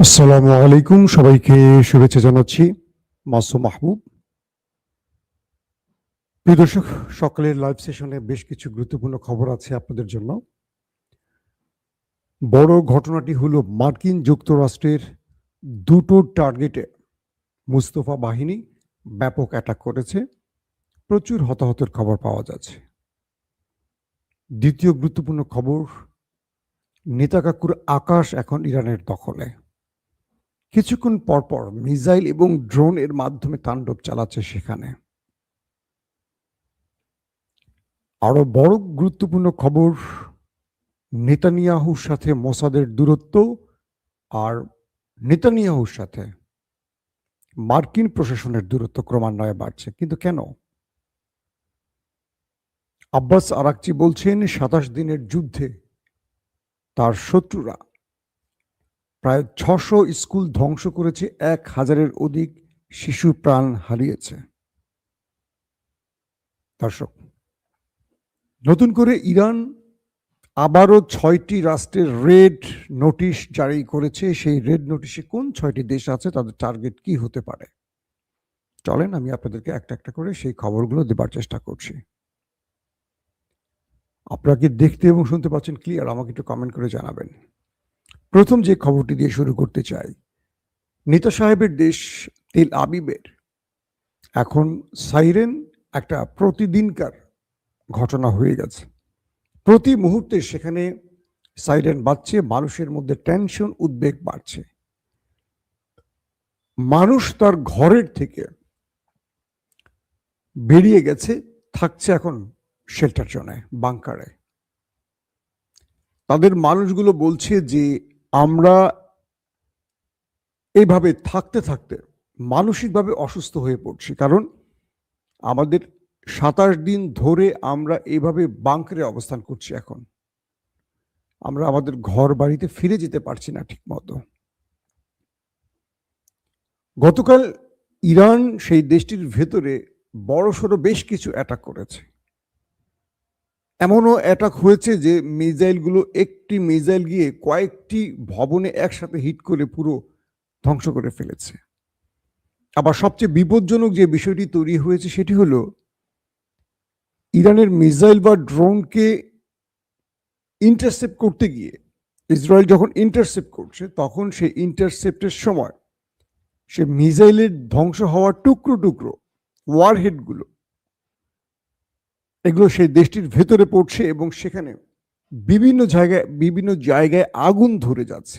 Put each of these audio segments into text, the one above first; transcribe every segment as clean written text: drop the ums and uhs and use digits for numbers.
আসসালামু আলাইকুম, সবাইকে শুভেচ্ছা জানাচ্ছি। মাসুম মাহবুব। প্রিয় দর্শক, সকালের লাইভ সেশনে বেশ কিছু গুরুত্বপূর্ণ খবর আছে আপনাদের জন্য। বড় ঘটনাটি হলো মার্কিন যুক্তরাষ্ট্রের দুটো টার্গেটে মুস্তফা বাহিনী ব্যাপক অ্যাটাক করেছে। প্রচুর হতাহতের খবর পাওয়া যাচ্ছে। দ্বিতীয় গুরুত্বপূর্ণ খবর, নেতাকাকুর আকাশ এখন ইরানের দখলে। কিছুক্ষণ পরপর মিসাইল এবং ড্রোন এর মাধ্যমে তাণ্ডব চালাচ্ছে সেখানে। আরো বড় গুরুত্বপূর্ণ খবর, নেতানিয়াহুর সাথে মোসাদের দূরত্ব আর নেতানিয়াহুর সাথে মার্কিন প্রশাসনের দূরত্ব ক্রমান্বয়ে বাড়ছে। কিন্তু কেন? আব্বাস আরাকচি বলছেন ২৭ দিনের যুদ্ধে তার শত্রুরা প্রায় ৬০০ স্কুল ধ্বংস করেছে, ১,০০০-এর অধিক শিশু প্রাণ হারিয়েছে। দর্শক, নতুন করে ইরান আবারও ৬টি রাষ্ট্রের রেড নোটিশ জারি করেছে। সেই রেড নোটিশে কোন ৬টি দেশ আছে, তাদের টার্গেট কি হতে পারে? চলেন আমি আপনাদেরকে একটা একটা করে সেই খবরগুলো দেবার চেষ্টা করছি। আপনারা কি দেখতে এবং শুনতে পাচ্ছেন ক্লিয়ার? আমাকে একটু কমেন্ট করে জানাবেন। প্রথম যে খবরটি দিয়ে শুরু করতে চাই, নেতা সাহেবের দেশ তেল আবিবের এখন সাইরেন একটা প্রতিদিনকার ঘটনা হয়ে গেছে। প্রতি মুহূর্তে সেখানে সাইরেন বাজছে, মানুষের মধ্যে টেনশন, উদ্বেগ বাড়ছে। মানুষ তার ঘরের থেকে বেরিয়ে গেছে, থাকছে এখন শেল্টার জোনে, বাংকারে। তাদের মানুষগুলো বলছে যে আমরা এইভাবে থাকতে থাকতে মানসিকভাবে অসুস্থ হয়ে পড়ছি, কারণ আমাদের ২৭ দিন ধরে আমরা এইভাবে বাংকারে অবস্থান করছি। এখন আমরা আমাদের ঘর বাড়িতে ফিরে যেতে পারছি না ঠিক মতো। গতকাল ইরান সেই দেশটির ভেতরে বড়সড় বেশ কিছু অ্যাটাক করেছে। এমনও অ্যাটাক হয়েছে যে মিসাইলগুলো, একটি মিসাইল গিয়ে কয়েকটি ভবনে একসাথে হিট করে পুরো ধ্বংস করে ফেলেছে। আবার সবচেয়ে বিপজ্জনক যে বিষয়টি তৈরি হয়েছে সেটি হলো, ইরানের মিসাইল বা ড্রোনকে ইন্টারসেপ্ট করতে গিয়ে ইসরায়েল যখন ইন্টারসেপ্ট করছে, তখন সেই ইন্টারসেপ্টের সময় সে মিসাইলের ধ্বংস হওয়ার টুকরো টুকরো ওয়ারহেডগুলো, এগুলো সেই দেশটির ভেতরে পড়ছে এবং সেখানে বিভিন্ন জায়গায় আগুন ধরে যাচ্ছে।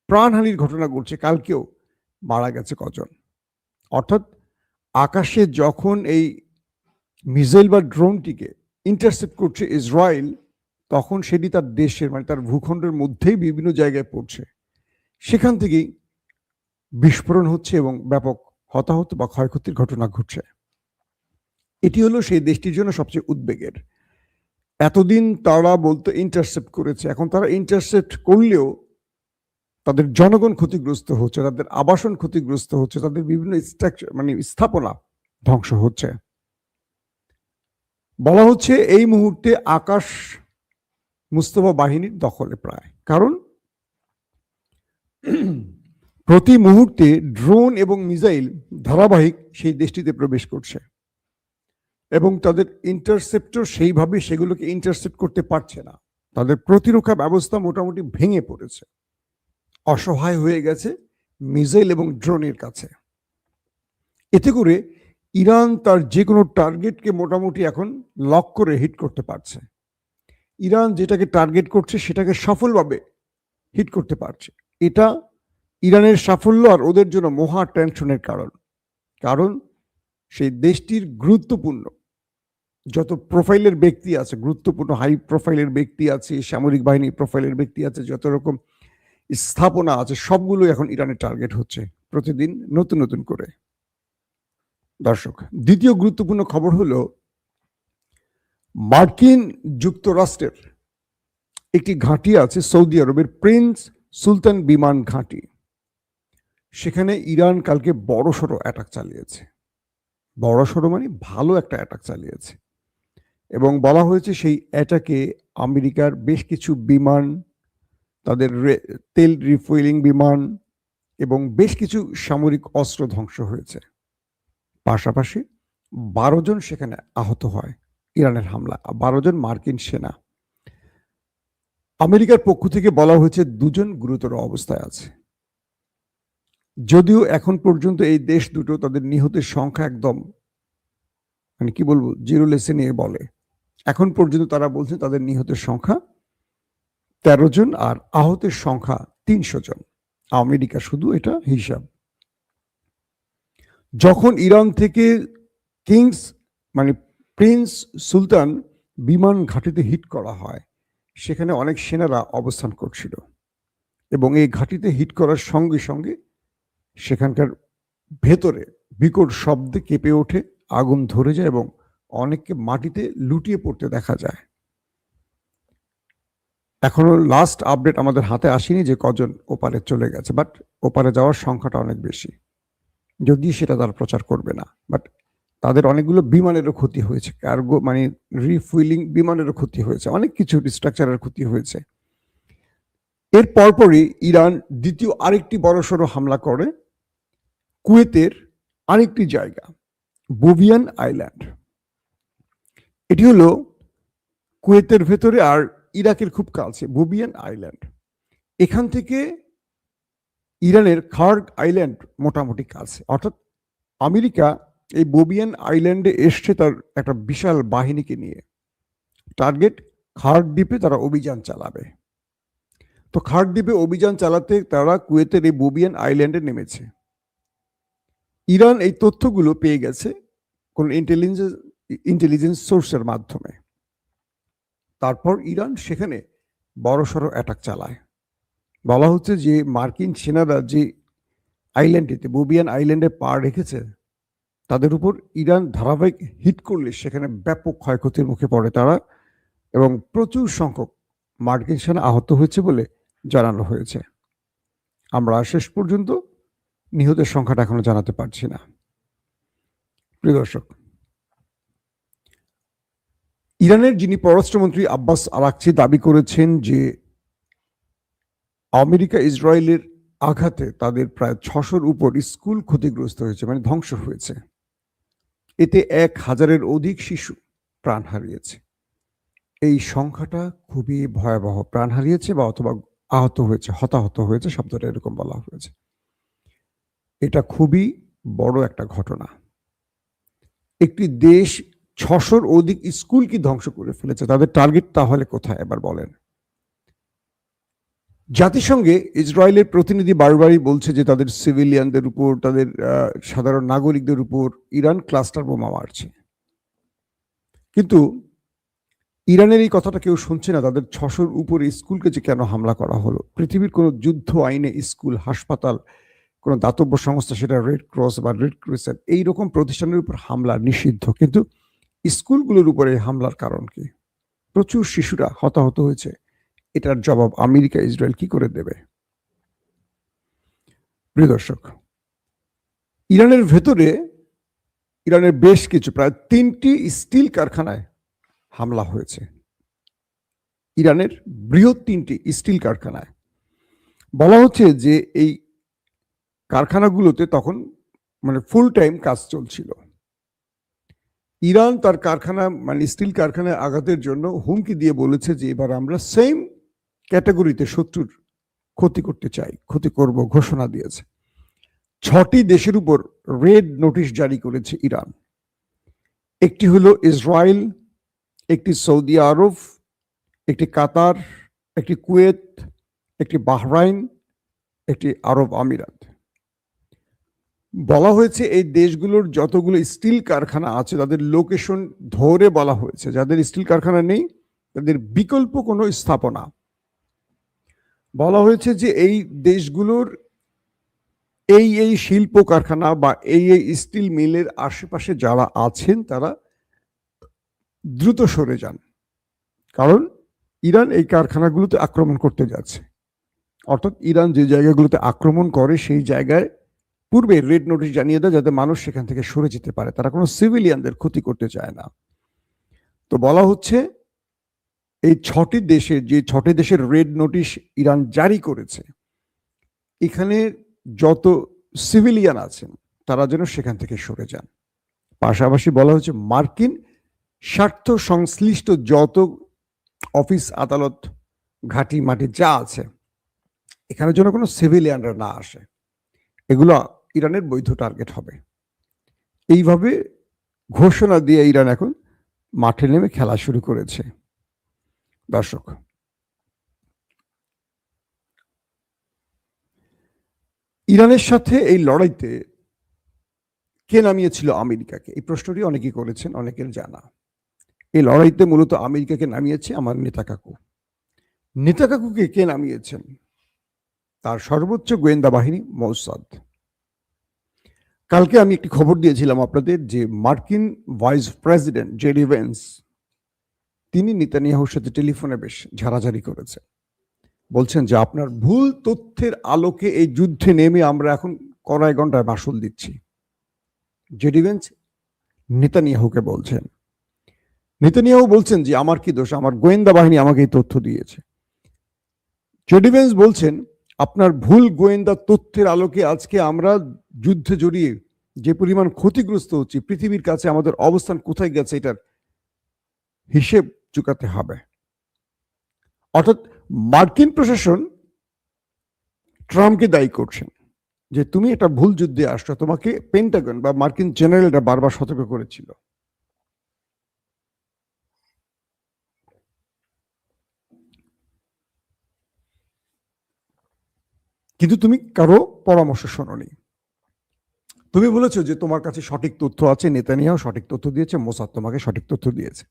প্রাণহানির ঘটনা ঘটছে। কালকেও মারা গেছে কজন। অর্থাৎ আকাশে যখন এই মিসাইল বা ড্রোনটিকে ইন্টারসেপ্ট করছে ইসরায়েল, তখন সেটি তার দেশের, মানে তার ভূখণ্ডের মধ্যেই বিভিন্ন জায়গায় পড়ছে। সেখান থেকেই বিস্ফোরণ হচ্ছে এবং ব্যাপক হতাহত বা ক্ষয়ক্ষতির ঘটনা ঘটছে। এটি হলো সেই দেশটির জন্য সবচেয়ে উদ্বেগের। এতদিন তারা বলতো ইন্টারসেপ্ট করেছে, এখন তারা ইন্টারসেপ্ট করলেও তাদের জনগণ ক্ষতিগ্রস্ত হচ্ছে, তাদের আবাসন ক্ষতিগ্রস্ত হচ্ছে, তাদের বিভিন্ন স্ট্রাকচার, মানে স্থাপনা ধ্বংস হচ্ছে। বলা হচ্ছে এই মুহূর্তে আকাশ মুস্তফা বাহিনীর দখলে প্রায়, কারণ প্রতি মুহূর্তে ড্রোন এবং মিসাইল ধারাবাহিক সেই দেশটিতে প্রবেশ করছে এবং তাদের ইন্টারসেপ্টর সেইভাবে সেগুলোকে ইন্টারসেপ্ট করতে পারছে না। তাদের প্রতিরক্ষা ব্যবস্থা মোটামুটি ভেঙে পড়েছে, অসহায় হয়ে গেছে মিসাইল এবং ড্রোনের কাছে। এতে করে ইরান তার যে কোনো টার্গেটকে মোটামুটি এখন লক করে হিট করতে পারছে। ইরান যেটাকে টার্গেট করছে সেটাকে সফলভাবে হিট করতে পারছে। এটা ইরানের সাফল্য আর ওদের জন্য মহা টেনশনের কারণ। কারণ সেই দেশটির গুরুত্বপূর্ণ যত প্রোফাইলের ব্যক্তি আছে, গুরুত্বপূর্ণ হাই প্রোফাইলের ব্যক্তি আছে, সামরিক বাহিনী প্রোফাইলের ব্যক্তি আছে, যত রকম স্থাপনা আছে, সবগুলো এখন ইরানের টার্গেট হচ্ছে প্রতিদিন নতুন নতুন করে। দর্শক, দ্বিতীয় গুরুত্বপূর্ণ খবর হলো, মার্কিন যুক্তরাষ্ট্রের একটি ঘাঁটি আছে সৌদি আরবের, প্রিন্স সুলতান বিমান ঘাঁটি। সেখানে ইরান কালকে বড়সড় অ্যাটাক চালিয়েছে। বড়সড় মানে ভালো একটা অ্যাটাক চালিয়েছে এবং বলা হয়েছে সেই অ্যাটাকে আমেরিকার বেশ কিছু বিমান তাদের তেল রিফুয়েলিং বিমান এবং বেশ কিছু সামরিক অস্ত্র ধ্বংস হয়েছে। পাশাপাশি 12 জন সেখানে আহত হয় ইরানের হামলা, 12 জন মার্কিন সেনা। আমেরিকার পক্ষ থেকে বলা হয়েছে 2 জন গুরুতর অবস্থায় আছে। যদিও এখন পর্যন্ত এই দেশ দুটো তাদের নিহতের সংখ্যা একদম মানে কি বলবো জিরো লেসে নিয়ে বলে। এখন পর্যন্ত তারা বলছে তাদের নিহতের সংখ্যা 13 জন আর আহতের সংখ্যা 300 জন। আমেরিকা শুধু এটা হিসাব। যখন ইরান থেকে কিংস মানে প্রিন্স সুলতান বিমান ঘাঁটিতে হিট করা হয়, সেখানে অনেক সেনারা অবস্থান করছিল এবং এই ঘাঁটিতে হিট করার সঙ্গে সঙ্গে সেখানকার ভেতরে বিকট শব্দে কেঁপে ওঠে, আগুন ধরে যায় এবং অনেককে মাটিতে লুটিয়ে পড়তে দেখা যায়। এখনো লাস্ট আপডেট আমাদের হাতে আসেনি যে কজন ওপারে চলে গেছে, বাট ওপারে যাওয়ার সংখ্যাটা অনেক বেশি, যদি সেটা তারা প্রচার করবে না। বাট তাদের অনেকগুলো বিমানেরও ক্ষতি হয়েছে, কার্গো মানে রিফুয়েলিং বিমানেরও ক্ষতি হয়েছে, অনেক কিছু স্ট্রাকচারের ক্ষতি হয়েছে। এর পরপরই ইরান দ্বিতীয় আরেকটি বড়সড় হামলা করে কুয়েতের আরেকটি জায়গা, বোভিয়ান আইল্যান্ড। এটি হলো কুয়েতের ভেতরে আর ইরাকের খুব কাছে বোভিয়ান আইল্যান্ড। এখান থেকে ইরানের খার্গ আইল্যান্ড মোটামুটি কাছে, অর্থাৎ আমেরিকা এই বোভিয়ান আইল্যান্ডে এসছে তার একটা বিশাল বাহিনীকে নিয়ে। টার্গেট খার্গ দ্বীপে তারা অভিযান চালাবে। তো খার্গ দ্বীপে অভিযান চালাতে তারা কুয়েতের এই বোভিয়ান আইল্যান্ডে নেমেছে। ইরান এই তথ্যগুলো পেয়ে গেছে কোন ইন্টেলিজেন্স সোর্সের মাধ্যমে। তারপর ইরান সেখানে বড়সড় অ্যাটাক চালায়। বলা হচ্ছে যে মার্কিন সেনারা যে আইল্যান্ডটিতে বোভিয়ান আইল্যান্ডে পা রেখেছে তাদের উপর ইরান ধারাবাহিক হিট করলে সেখানে ব্যাপক ক্ষয়ক্ষতির মুখে পড়ে তারা এবং প্রচুর সংখ্যক মার্কিন সেনা আহত হয়েছে বলে জানানো হয়েছে। আমরা শেষ পর্যন্ত নিহতের সংখ্যাটা এখনো জানাতে পারছি না। প্রিয় দর্শক, ইরানের যিনি পররাষ্ট্রমন্ত্রী আব্বাস আরাকচি দাবি করেছেন যে আমেরিকা ইসরায়েলের আঘাতে তাদের প্রায় 600-র উপর স্কুল ক্ষতিগ্রস্ত হয়েছে, মানে ধ্বংস হয়েছে। এতে 1000-এর অধিক শিশু প্রাণ হারিয়েছে। এই সংখ্যাটা খুবই ভয়াবহ। প্রাণ হারিয়েছে বা অথবা আহত হয়েছে, হতাহত হয়েছে, শব্দটা এরকম বলা হয়েছে। এটা খুবই বড় একটা ঘটনা। একটি দেশ 600-র অধিক স্কুল কি ধ্বংস করে ফেলেছে, তাদের টার্গেট তাহলে কোথায় এবার বলেন? জাতিসংঘে ইসরায়েলের প্রতিনিধি বারবারই বলছে যে তাদের সিভিলিয়ানদের উপর, তাদের সাধারণ নাগরিকদের উপর ইরান ক্লাস্টার বোমা মারছে, কিন্তু ইরানের এই কথাটা কেউ শুনছে না। তাদের 600-র উপরে স্কুলকে যে কেন হামলা করা হলো, পৃথিবীর কোনো যুদ্ধ আইনে স্কুল, হাসপাতাল, কোনো দাতব্য সংস্থা, সেটা রেড ক্রস বা রেড ক্রিসেন্ট, এইরকম প্রতিষ্ঠানের উপর হামলা নিষিদ্ধ, কিন্তু স্কুলগুলোর উপরে হামলার কারণ কি? প্রচুর শিশুরা হতাহত হয়েছে। এটার জবাব আমেরিকা ইসরায়েল কি করে দেবে? প্রিয় দর্শক, ইরানের ভেতরে ইরানের বেশ কিছু প্রায় 3টি স্টিল কারখানায় হামলা হয়েছে। ইরানের বৃহৎ 3টি স্টিল কারখানায় বলা হচ্ছে যে এই কারখানাগুলোতে তখন মানে ফুল টাইম কাজ চলছিল। ইরান তার কারখানা মানে স্টিল কারখানায় আঘাতের জন্য হুমকি দিয়ে বলেছে যে এবার আমরা সেম ক্যাটাগরিতে শত্রুর ক্ষতি করতে চাই, ক্ষতি করব ঘোষণা দিয়েছে। 6টি দেশের উপর রেড নোটিশ জারি করেছে ইরান। একটি হলো ইসরায়েল, একটি সৌদি আরব, একটি কাতার, একটি কুয়েত, একটি বাহরাইন, একটি আরব আমিরাত। বলা হয়েছে এই দেশগুলোর যতগুলো স্টিল কারখানা আছে তাদের লোকেশন ধরে বলা হয়েছে, যাদের স্টিল কারখানা নেই তাদের বিকল্প কোনো স্থাপনা। বলা হয়েছে যে এই দেশগুলোর এই শিল্প কারখানা বা এই স্টিল মিলের আশেপাশে যারা আছেন তারা দ্রুত সরে যান, কারণ ইরান এই কারখানাগুলোতে আক্রমণ করতে যাচ্ছে। অর্থাৎ ইরান যে জায়গাগুলোতে আক্রমণ করে সেই জায়গায় পূর্বে রেড নোটিশ জানিয়ে দেয় যাতে মানুষ সেখান থেকে সরে যেতে পারে, তারা কোনো সিভিলিয়ানদের ক্ষতি করতে চায় না। তো বলা হচ্ছে এই 6টি দেশের রেড নোটিশ ইরান জারি করেছে, এখানে যত সিভিলিয়ান আছেন তারা যেন সেখান থেকে সরে যান। পাশাপাশি বলা হয়েছে মার্কিন স্বার্থ সংশ্লিষ্ট যত অফিস আদালত ঘাঁটি মাটি যা আছে এখানে যেন কোনো সিভিলিয়ানরা না আসে, এগুলো ইরানের বৈধ টার্গেট হবে। এইভাবে ঘোষণা দিয়ে ইরান এখন মাঠে নেমে খেলা শুরু করেছে। দর্শক, ইরানের সাথে এই লড়াইতে কে নামিয়েছিল আমেরিকাকে, এই প্রশ্নটি অনেকেই করেছেন, অনেকের জানা। এই লড়াইতে মূলত আমেরিকাকে নামিয়েছে আমার নেতাকাকুকে কে নামিয়েছেন? তার সর্বোচ্চ গোয়েন্দা বাহিনী মোসাদ। কালকে আমি একটি খবর দিয়েছিলাম আপনাদের যে মার্কিন ভাইস প্রেসিডেন্ট জেডি ভেন্স তিনি নেতানিয়াহুর সাথে টেলিফোনে বেশ ঝাড়াঝাড়ি করেছেন, বলছেন যে আপনার ভুল তথ্যের আলোকে এই যুদ্ধে নেমে আমরা এখন কড়াই ঘন্টায় মাসুল দিচ্ছি। জেডি ভেন্স নেতানিয়াহুকে বলছেন। নেতানিয়াহু বলছেন যে আমার কি দোষ, আমার গোয়েন্দা বাহিনী আমাকে এই তথ্য দিয়েছে। জেডি ভেন্স বলছেন আপনার ভুল গোয়েন্দা তথ্যের আলোকে আজকে আমরা যুদ্ধে জড়িয়ে যে পরিমাণ ক্ষতিগ্রস্ত হচ্ছি, পৃথিবীর কাছে আমাদের অবস্থান কোথায় গেছে এটার হিসেব চুকাতে হবে। অর্থাৎ মার্কিন প্রশাসন ট্রাম্পকে দায়ী করছেন যে তুমি একটা ভুল যুদ্ধে আসছো, তোমাকে পেন্টাগন বা মার্কিন জেনারেলরা বারবার সতর্ক করেছিল। কিন্তু তুমি কারো পরামর্শ শোনোনি। তুমি বলেছো যে তোমার কাছে সঠিক তথ্য আছে, নেতানিয়াহু সঠিক তথ্য দিয়েছে, মোসাদ তোমাকে সঠিক তথ্য দিয়েছে।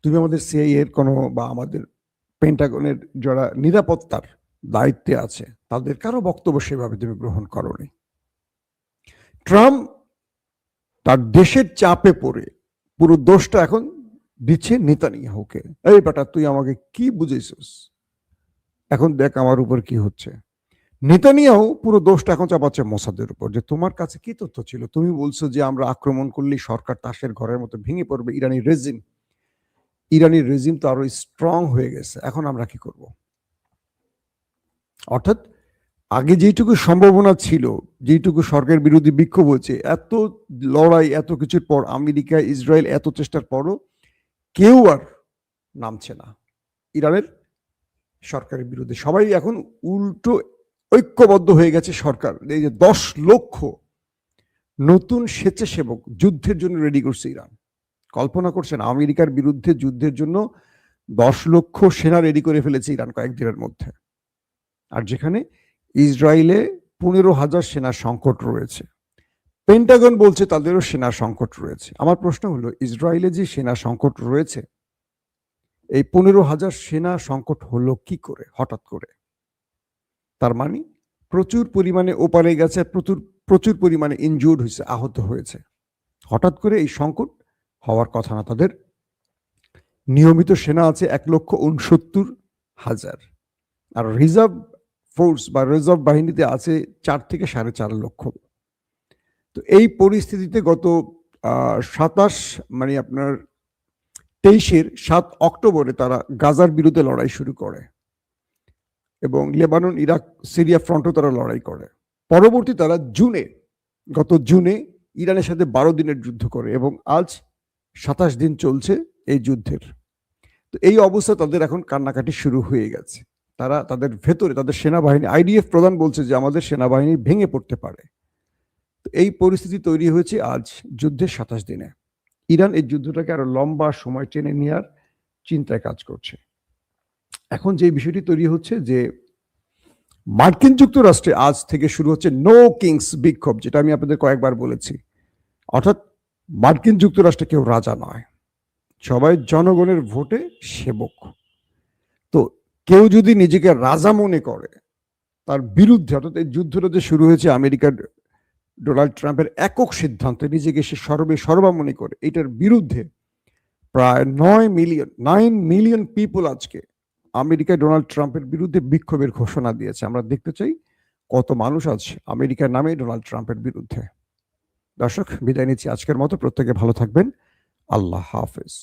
তুমি আমাদের সিআইএ এর কোনো বা আমাদের পেন্টাগনের যারা নিরাপত্তার দায়িত্বে আছে তাদের কারো বক্তব্য সেভাবে তুমি গ্রহণ করোনি। ট্রাম্প তার দেশের চাপে পড়ে পুরো দোষটা এখন দিচ্ছে নেতানিয়াহুকে। এই বেটা তুই আমাকে কি বুঝেছিস, এখন দেখ আমার উপর কি হচ্ছে। নেতানিয়াহু পুরো দোষটা এখন চাপাচ্ছে মোসাদের উপর, যে তোমার কাছে কি তথ্য ছিল, তুমি বলছো যে আমরা আক্রমণ করলেই সরকার তাসের ঘরের মতো ভেঙে পড়বে। ইরানি রেজিম তো আরো স্ট্রং হয়ে গেছে, এখন আমরা কি করব? অর্থাৎ আগে যেটুকু সম্ভাবনা ছিল, যেটুকু সরকার বিরোধী বিক্ষোভ হয়েছে, এত লড়াই এত কিছুর পর, আমেরিকা ইসরায়েল এত চেষ্টার পরও কেউ আর নামছে না ইরানের সরকারের বিরুদ্ধে। সবাই এখন উল্টো ঐক্যবদ্ধ হয়ে গেছে সরকার। এই যে 10 লক্ষ নতুন স্বেচ্ছাসেবক যুদ্ধের জন্য রেডি করছে ইরান। কল্পনা করছেন আমেরিকার বিরুদ্ধে যুদ্ধের জন্য 10 লক্ষ সেনা রেডি করে ফেলেছে ইরান কয়েকদিনের মধ্যে। আর যেখানে ইসরায়েলে 15,000 সেনা সংকট রয়েছে, পেন্টাগন বলছে তাদেরও সেনা সংকট রয়েছে। আমার প্রশ্ন হলো, ইসরায়েলে যে সেনা সংকট রয়েছে, এই 15,000 সেনা সংকট হলো কি করে হঠাৎ করে? তার মানে প্রচুর পরিমাণে ওপারে গেছে, প্রচুর পরিমাণে ইনজুর্ড হয়েছে, আহত হয়েছে। হঠাৎ করে এই সংকট হওয়ার কথা না। তাদের নিয়মিত সেনা আছে 1,69,000, আর রিজার্ভ ফোর্স বা রিজার্ভ বাহিনীতে আছে 4 থেকে 4.5 লক্ষ। তো এই পরিস্থিতিতে গত 23 অক্টোবরে তারা গাজার বিরুদ্ধে লড়াই শুরু করে এবং লেবানন, ইরাক, সিরিয়া ফ্রন্টও তারা লড়াই করে। পরবর্তী তারা গত জুনে ইরানের সাথে 12 দিনের যুদ্ধ করে এবং আজ 27 দিন চলছে এই যুদ্ধের। তো এই অবস্থা তাদের এখন কান্নাকাটি শুরু হয়ে গেছে। তারা তাদের ভেতরে তাদের সেনাবাহিনী, আইডিএফ প্রধান বলছে যে আমাদের সেনাবাহিনী ভেঙে পড়তে পারে। তো এই পরিস্থিতি তৈরি হয়েছে আজ যুদ্ধের 27 দিনে। ইরান এই যুদ্ধটাকে আরো লম্বা সময় টেনে নেওয়ার চিন্তায় কাজ করছে। এখন যে বিষয়টি তৈরি হচ্ছে যে মার্কিন যুক্তরাষ্ট্রে আজ থেকে শুরু হচ্ছে নো কিংস বিক্ষোভ, যেটা আমি আপনাদের কয়েকবার বলেছি। অর্থাৎ মার্কিন যুক্তরাষ্ট্রে কেউ রাজা নয়, সবাই জনগণের ভোটে সেবক। তো কেউ যদি নিজেকে রাজা মনে করে, তার বিরুদ্ধে, অর্থাৎ এই যুদ্ধটা যে শুরু হয়েছে আমেরিকার ডোনাল্ড ট্রাম্পের একক সিদ্ধান্তে, নিজেকে সে সর্বা মনে করে, এটার বিরুদ্ধে প্রায় 9 মিলিয়ন পিপল আজকে আমেরিকায় ডোনাল্ড ট্রাম্পের বিরুদ্ধে বিক্ষোভের ঘোষণা দিয়েছে। আমরা দেখতে চাই কত মানুষ আছে আমেরিকার নামে ডোনাল্ড ট্রাম্পের বিরুদ্ধে। দর্শক, বিদায় নিচ্ছি আজকের মতো। প্রত্যেকে ভালো থাকবেন। আল্লাহ হাফেজ।